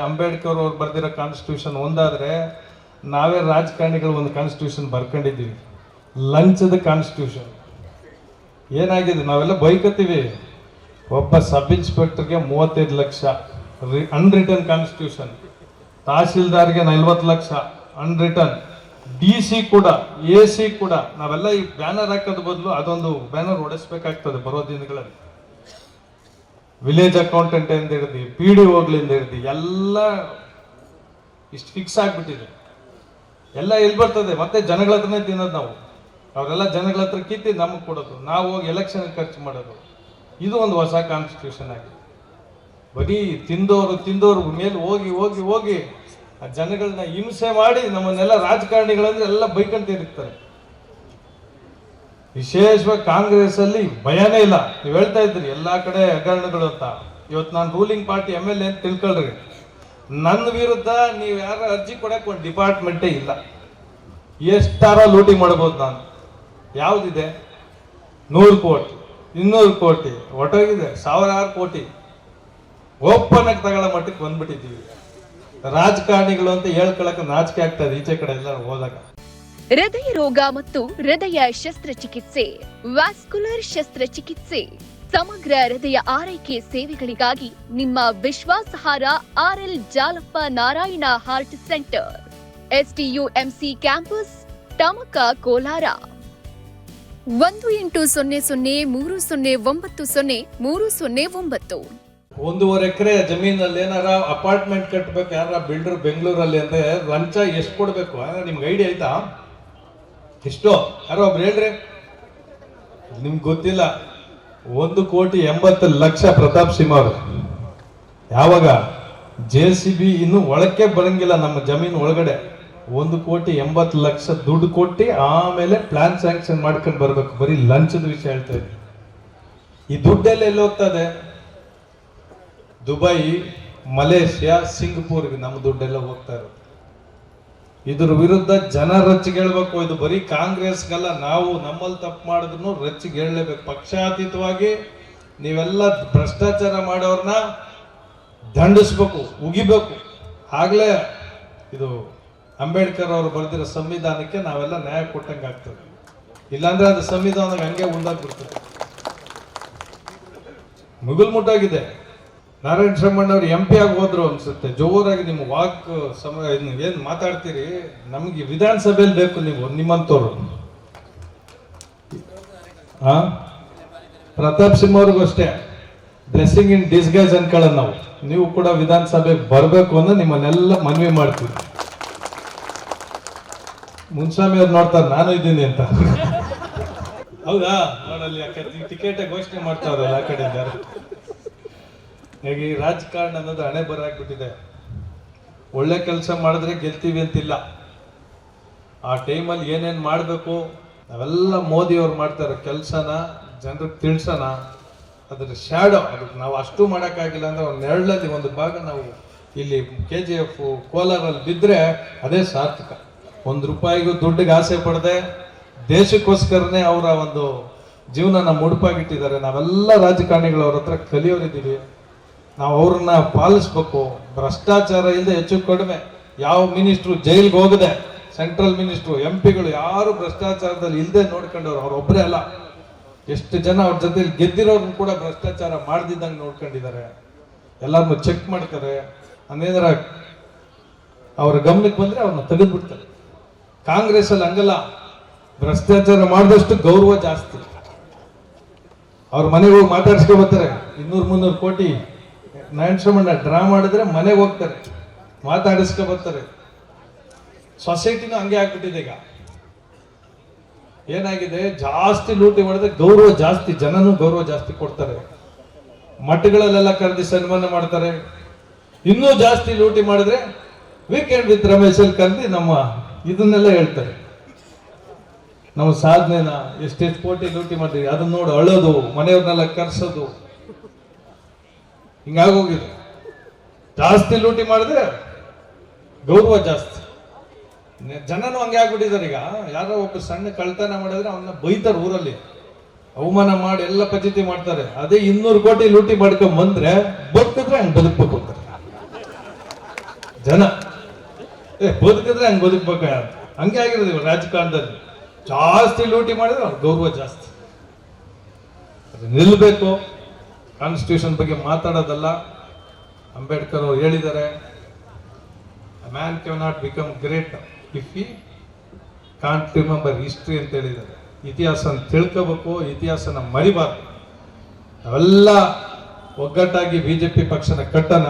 ಅಂಬೇಡ್ಕರ್ ಅವ್ರು ಬರ್ದಿರೋ ಕಾನ್ಸ್ಟಿಟ್ಯೂಷನ್ ಒಂದಾದ್ರೆ ನಾವೇ ರಾಜಕಾರಣಿಗಳು ಒಂದು ಕಾನ್ಸ್ಟಿಟ್ಯೂಷನ್ ಬರ್ಕೊಂಡಿದ್ದೀವಿ, ಲಂಚದ ಕಾನ್ಸ್ಟಿಟ್ಯೂಷನ್. ಏನಾಗಿದೆ, ನಾವೆಲ್ಲ ಬೈಕತ್ತೀವಿ. ಒಬ್ಬ ಸಬ್ ಇನ್ಸ್ಪೆಕ್ಟರ್ಗೆ 35 ಲಕ್ಷ ಅನ್ರಿಟರ್ನ್ ಕಾನ್ಸ್ಟಿಟ್ಯೂಷನ್, ತಹಸೀಲ್ದಾರ್ಗೆ 40 ಲಕ್ಷ ಅನ್ರಿಟರ್ನ್, DC ಕೂಡ AC ಕೂಡ. ನಾವೆಲ್ಲ ಈ ಬ್ಯಾನರ್ ಹಾಕೋದ್ ಬದಲು ಅದೊಂದು ಬ್ಯಾನರ್ ಹೊಡೆಸ್ಬೇಕಾಗ್ತದೆ ಬರೋ ದಿನಗಳಲ್ಲಿ. ವಿಲೇಜ್ ಅಕೌಂಟೆಂಟ್ ಅಂತ ಹಿಡಿದು PDOಗಳಿಂದ ಹಿಡಿದು ಎಲ್ಲ ಇಷ್ಟು ಫಿಕ್ಸ್ ಆಗ್ಬಿಟ್ಟಿದೆ. ಎಲ್ಲ ಎಲ್ಲಿ ಬರ್ತದೆ, ಮತ್ತೆ ಜನಗಳ ಹತ್ರನೇ ತಿನ್ನೋದು ನಾವು. ಅವರೆಲ್ಲ ಜನಗಳ ಹತ್ರ ಕಿತ್ತಿ ನಮಗೆ ಕೊಡೋದು, ನಾವು ಹೋಗಿ ಎಲೆಕ್ಷನ್ ಖರ್ಚು ಮಾಡೋದು. ಇದು ಒಂದು ಹೊಸ ಕಾನ್ಸ್ಟಿಟ್ಯೂಷನ್ ಆಗಿದೆ. ಬರೀ ತಿಂದೋರು ಮೇಲೆ ಹೋಗಿ ಹೋಗಿ ಹೋಗಿ ಆ ಜನಗಳನ್ನ ಹಿಂಸೆ ಮಾಡಿ ನಮ್ಮನ್ನೆಲ್ಲ ರಾಜಕಾರಣಿಗಳಂದ್ರೆ ಎಲ್ಲ ಬೈಕಂತಿರ್ತಾರೆ. ವಿಶೇಷವಾಗಿ ಕಾಂಗ್ರೆಸ್ ಅಲ್ಲಿ ಭಯನೇ ಇಲ್ಲ. ನೀವು ಹೇಳ್ತಾ ಇದ್ರಿ ಎಲ್ಲಾ ಕಡೆ ಹಗರಣಗಳು ಅಂತ. ಇವತ್ತು ನಾನು ರೂಲಿಂಗ್ ಪಾರ್ಟಿ MLA ಅಂತ ತಿಳ್ಕೊಳ್ರಿ, ನನ್ನ ವಿರುದ್ಧ ನೀವು ಯಾರ ಅರ್ಜಿ ಕೊಡಕ್ಕೆ ಒಂದು ಡಿಪಾರ್ಟ್ಮೆಂಟೇ ಇಲ್ಲ. ಎಷ್ಟಾರ ಲೂಟಿ ಮಾಡ್ಬೋದು ನಾನು. ಯಾವ್ದಿದೆ? 100 ಕೋಟಿ 200 ಕೋಟಿ ಒಟ್ಟೋಗಿದೆ, 1000 ಕೋಟಿ ಓಪನ್ ಆಗಿ ತಗೊಳ್ಳೋ ಮಟ್ಟಕ್ಕೆ ಬಂದ್ಬಿಟ್ಟಿದ್ದೀವಿ. ರಾಜಕಾರಣಿಗಳು ಅಂತ ಹೇಳ್ಕೊಳಕ್ಕೆ ನಾಚಿಕೆ ಆಗ್ತದೆ ಈಚೆ ಕಡೆ ಎಲ್ಲ ಹೋದಾಗ. ಹೃದಯ ರೋಗ ಮತ್ತು ಹೃದಯ ಶಸ್ತ್ರಚಿಕಿತ್ಸೆ, ವ್ಯಾಸ್ಕುಲರ್ ಶಸ್ತ್ರಚಿಕಿತ್ಸೆ, ಸಮಗ್ರ ಹೃದಯ ಆರೈಕೆ ಸೇವೆಗಳಿಗಾಗಿ ನಿಮ್ಮ ವಿಶ್ವಾಸಾರ್ಹ RL Jalappa Narayana heart centre, STUMC campus, Tamaka, Kolar. 180030090309. 1.5 acre ಜಮೀನಲ್ಲಿ ಏನಾರ ಅಪಾರ್ಟ್ಮೆಂಟ್ ಕಟ್ಟಬೇಕು ಯಾರ ಬಿಲ್ಡರ್ ಬೆಂಗಳೂರಲ್ಲಿ ಅಂದ್ರೆ ಲಂಚ ಎಷ್ಟು ಕೊಡ್ಬೇಕು ನಿಮ್ಗೆ ಐಡಿಯಾ ಆಯ್ತಾ? ಎಷ್ಟು? ಯಾರೋ ಒಬ್ರು ಹೇಳ್ರಿ, ನಿಮ್ಗೆ ಗೊತ್ತಿಲ್ಲ. 1,80,00,000 ಪ್ರತಾಪ್ ಸಿಂಹ ಅವರು. ಯಾವಾಗ JCB ಇನ್ನು ಒಳಕ್ಕೆ ಬರಂಗಿಲ್ಲ ನಮ್ಮ ಜಮೀನು ಒಳಗಡೆ, 1,80,00,000 ದುಡ್ಡು ಕೊಟ್ಟು ಆಮೇಲೆ ಪ್ಲಾನ್ ಸ್ಯಾಂಕ್ಷನ್ ಮಾಡ್ಕೊಂಡು ಬರ್ಬೇಕು. ಬರೀ ಲಂಚದ ವಿಷಯ ಹೇಳ್ತಾ ಇದ್ವಿ. ಈ ದುಡ್ಡೆಲ್ಲ ಎಲ್ಲಿ ಹೋಗ್ತದೆ? ದುಬೈ, ಮಲೇಷಿಯಾ, ಸಿಂಗಪೂರ್ಗೆ ನಮ್ಮ ದುಡ್ಡೆಲ್ಲ ಹೋಗ್ತಾ ಇರೋದು. ಇದ್ರ ವಿರುದ್ಧ ಜನ ರಚ್ಚಿಗೆ ಹೇಳ್ಬೇಕು. ಇದು ಬರೀ ಕಾಂಗ್ರೆಸ್ಗಲ್ಲ, ನಾವು ನಮ್ಮಲ್ಲಿ ತಪ್ಪು ಮಾಡಿದ್ರು ರಚ್ಚಿಗೆ ಹೇಳಲೇಬೇಕು. ಪಕ್ಷಾತೀತವಾಗಿ ನೀವೆಲ್ಲ ಭ್ರಷ್ಟಾಚಾರ ಮಾಡೋರ್ನ ದಂಡಿಸ್ಬೇಕು, ಉಗಿಬೇಕು. ಆಗ್ಲೇ ಇದು ಅಂಬೇಡ್ಕರ್ ಅವರು ಬರೆದಿರೋ ಸಂವಿಧಾನಕ್ಕೆ ನಾವೆಲ್ಲ ನ್ಯಾಯ ಕೊಟ್ಟಂಗೆ ಆಗ್ತದೆ. ಇಲ್ಲಾಂದ್ರೆ ಅದು ಸಂವಿಧಾನಕ್ಕೆ ಹಂಗೆ ಉಂದಾಗ್ಬಿಡ್ತದೆ. ಮುಗುಲ್ಮುಟ್ಟಾಗಿದೆ. ನಾರಾಯಣ ಶ್ರಮಣ್ಣ ಅವರು MP ಆಗಿ ಹೋದ್ರು ಅನ್ಸುತ್ತೆ. ಜೋರಾಗಿ ನಿಮ್ಮ ವಾಕ್ ಏನ್ ಮಾತಾಡ್ತೀರಿ, ನಮ್ಗೆ ವಿಧಾನಸಭೆಯಲ್ಲಿ ಬೇಕು ನೀವು ನಿಮ್ಮಂತವ್ರು. ಪ್ರತಾಪ್ ಸಿಂಹ ಅವ್ರಿಗೂ ಅಷ್ಟೇ ಬ್ಲೆಸ್ಸಿಂಗ್ ಇನ್ ಡಿಸ್ಗೈಸ್ ಅನ್ಕೊಳ್ಳೋದು ನಾವು. ನೀವು ಕೂಡ ವಿಧಾನಸಭೆಗೆ ಬರಬೇಕು ಅಂದ್ರೆ ನಿಮ್ಮನ್ನೆಲ್ಲ ಮನವಿ ಮಾಡ್ತೀವಿ. ಮುನ್ಸ್ವಾಮಿ ಅವ್ರು ನೋಡ್ತಾರೆ ನಾನು ಇದ್ದೀನಿ ಅಂತ. ಹೌದಾ? ನೋಡಲ್ಲಿ ಟಿಕೆಟ್ ಘೋಷಣೆ ಮಾಡ್ತಾವ್ರಲ್ಲ ಆ ಕಡೆ. ಹೇಗೆ ರಾಜಕಾರಣ ಅನ್ನೋದು ಹಣೆ ಬರಾಕ್ಬಿಟ್ಟಿದೆ. ಒಳ್ಳೆ ಕೆಲಸ ಮಾಡಿದ್ರೆ ಗೆಲ್ತೀವಿ ಅಂತಿಲ್ಲ. ಆ ಟೈಮಲ್ಲಿ ಏನೇನು ಮಾಡಬೇಕು ನಾವೆಲ್ಲ ಮೋದಿ ಅವ್ರು ಮಾಡ್ತಾರೆ ಕೆಲಸನ ಜನರಿಗೆ ತಿಳಿಸೋಣ. ಅದ್ರ ಶ್ಯಾಡೋ ಅದಕ್ಕೆ ನಾವು ಅಷ್ಟು ಮಾಡೋಕ್ಕಾಗಿಲ್ಲ ಅಂದ್ರೆ ಒಂದು ನೆರಳಲ್ಲಿ ಒಂದು ಭಾಗ ನಾವು ಇಲ್ಲಿ KGF ಕೋಲಾರಲ್ಲಿ ಬಿದ್ದರೆ ಅದೇ ಸಾರ್ಥಕ. ₹1 ದುಡ್ಡಿಗೆ ಆಸೆ ಪಡದೆ ದೇಶಕ್ಕೋಸ್ಕರನೇ ಅವರ ಒಂದು ಜೀವನನ ಮುಡುಪಾಗಿಟ್ಟಿದ್ದಾರೆ. ನಾವೆಲ್ಲ ರಾಜಕಾರಣಿಗಳು ಅವ್ರ ಹತ್ರ ಕಲಿಯೋರಿದ್ದೀವಿ. ನಾವು ಅವ್ರನ್ನ ಪಾಲಿಸ್ಬೇಕು. ಭ್ರಷ್ಟಾಚಾರ ಇಲ್ಲದೆ ಹೆಚ್ಚು ಕಡಿಮೆ ಯಾವ ಮಿನಿಸ್ಟ್ರು ಜೈಲ್ಗೆ ಹೋಗದೆ, ಸೆಂಟ್ರಲ್ ಮಿನಿಸ್ಟ್ರು MP ಗಳು ಯಾರು ಭ್ರಷ್ಟಾಚಾರದಲ್ಲಿ ಇಲ್ಲದೆ ನೋಡ್ಕೊಂಡವ್ರು ಅವ್ರೊಬ್ಬರೇ ಅಲ್ಲ. ಎಷ್ಟು ಜನ ಅವ್ರ ಜೊತೆಲಿ ಗೆದ್ದಿರೋರ್ನು ಕೂಡ ಭ್ರಷ್ಟಾಚಾರ ಮಾಡ್ದಿದ್ದಂಗೆ ನೋಡ್ಕೊಂಡಿದ್ದಾರೆ. ಎಲ್ಲರನ್ನು ಚೆಕ್ ಮಾಡ್ತಾರೆ. ಅನ್ನೇಂದ್ರ ಅವ್ರ ಗಮನಕ್ಕೆ ಬಂದ್ರೆ ಅವ್ರನ್ನ ತೆಗೆದ್ಬಿಡ್ತಾರೆ. ಕಾಂಗ್ರೆಸ್ ಅಲ್ಲಿ ಹಂಗಲ್ಲ. ಭ್ರಷ್ಟಾಚಾರ ಮಾಡಿದಷ್ಟು ಗೌರವ ಜಾಸ್ತಿ. ಅವ್ರ ಮನೆಗೆ ಹೋಗಿ ಮಾತಾಡ್ಸ್ಕೊ ಬರ್ತಾರೆ. 200-300 ಕೋಟಿ ನಾರಾಯಣ ಡ್ರಾ ಮಾಡಿದ್ರೆ ಮನೆಗೆ ಹೋಗ್ತಾರೆ, ಮಾತಾಡಿಸ್ಕೊ ಬರ್ತಾರೆ. ಸೊಸೈಟಿನೂ ಹಂಗೆ ಆಗ್ಬಿಟ್ಟಿದೆ. ಈಗ ಏನಾಗಿದೆ, ಜಾಸ್ತಿ ಲೂಟಿ ಮಾಡಿದ್ರೆ ಗೌರವ ಜಾಸ್ತಿ, ಜನನೂ ಗೌರವ ಜಾಸ್ತಿ ಕೊಡ್ತಾರೆ. ಮಠಗಳಲ್ಲೆಲ್ಲ ಕರೆದಿ ಸನ್ಮಾನ ಮಾಡ್ತಾರೆ. ಇನ್ನೂ ಜಾಸ್ತಿ ಲೂಟಿ ಮಾಡಿದ್ರೆ ವೀಕೆಂಡ್ ವಿತ್ ರಮೇಶ್ ಅಲ್ಲಿ ಕರೆದಿ ನಮ್ಮ ಇದನ್ನೆಲ್ಲ ಹೇಳ್ತಾರೆ. ನಮ್ಮ ಸಾಧನೆನ ಎಷ್ಟೆಷ್ಟು ಕೋಟಿ ಲೂಟಿ ಮಾಡಿದ್ವಿ ಅದನ್ನ ನೋಡಿ ಅಳೋದು, ಮನೆಯವ್ರನ್ನೆಲ್ಲ ಕರ್ಸೋದು, ಹಿಂಗಾಗೋಗಿದೆ. ಜಾಸ್ತಿ ಲೂಟಿ ಮಾಡಿದ್ರೆ ಗೌರವ ಜಾಸ್ತಿ. ಜನನೂ ಹಂಗೆ ಆಗ್ಬಿಟ್ಟಿದ್ದಾರೆ. ಈಗ ಯಾರೋ ಒಬ್ಬ ಸಣ್ಣ ಕಳ್ತನ ಮಾಡಿದ್ರೆ ಅವನ್ನ ಬೈತಾರೆ ಊರಲ್ಲಿ. ಅವಮಾನ ಮಾಡಿ ಎಲ್ಲ ಪದ್ಧತಿ ಮಾಡ್ತಾರೆ. ಅದೇ 200 ಕೋಟಿ ಲೂಟಿ ಮಾಡ್ಕೊಂಡ್ ಬಂದ್ರೆ ಬದುಕಿದ್ರೆ ಹಂಗೆ ಬದುಕ್ಬೇಕು ಅಂತಾರೆ. ಜನ ಬದುಕಿದ್ರೆ ಹಂಗೆ ಬದುಕ್ಬೇಕ ಹಂಗೆ ಆಗಿರೋದು ಇವಾಗ ರಾಜಕಾರಣದಲ್ಲಿ. ಜಾಸ್ತಿ ಲೂಟಿ ಮಾಡಿದ್ರೆ ಅವ್ರ ಗೌರವ ಜಾಸ್ತಿ. ಅದು ನಿಲ್ಲಬೇಕು. ಕಾನ್ಸ್ಟಿಟ್ಯೂಷನ್ ಬಗ್ಗೆ ಮಾತಾಡೋದಲ್ಲ. ಅಂಬೇಡ್ಕರ್ ಅವರು ಹೇಳಿದ್ದಾರೆ, a man cannot become great if he can't remember history ಅಂತ ಹೇಳಿದ್ದಾರೆ. ಇತಿಹಾಸನ ತಿಳ್ಕೋಬೇಕು, ಇತಿಹಾಸನ ಮರಿಬಾರ್ದು. ನಾವೆಲ್ಲ ಒಗ್ಗಟ್ಟಾಗಿ ಬಿಜೆಪಿ ಪಕ್ಷನ ಕಟ್ಟೋಣ.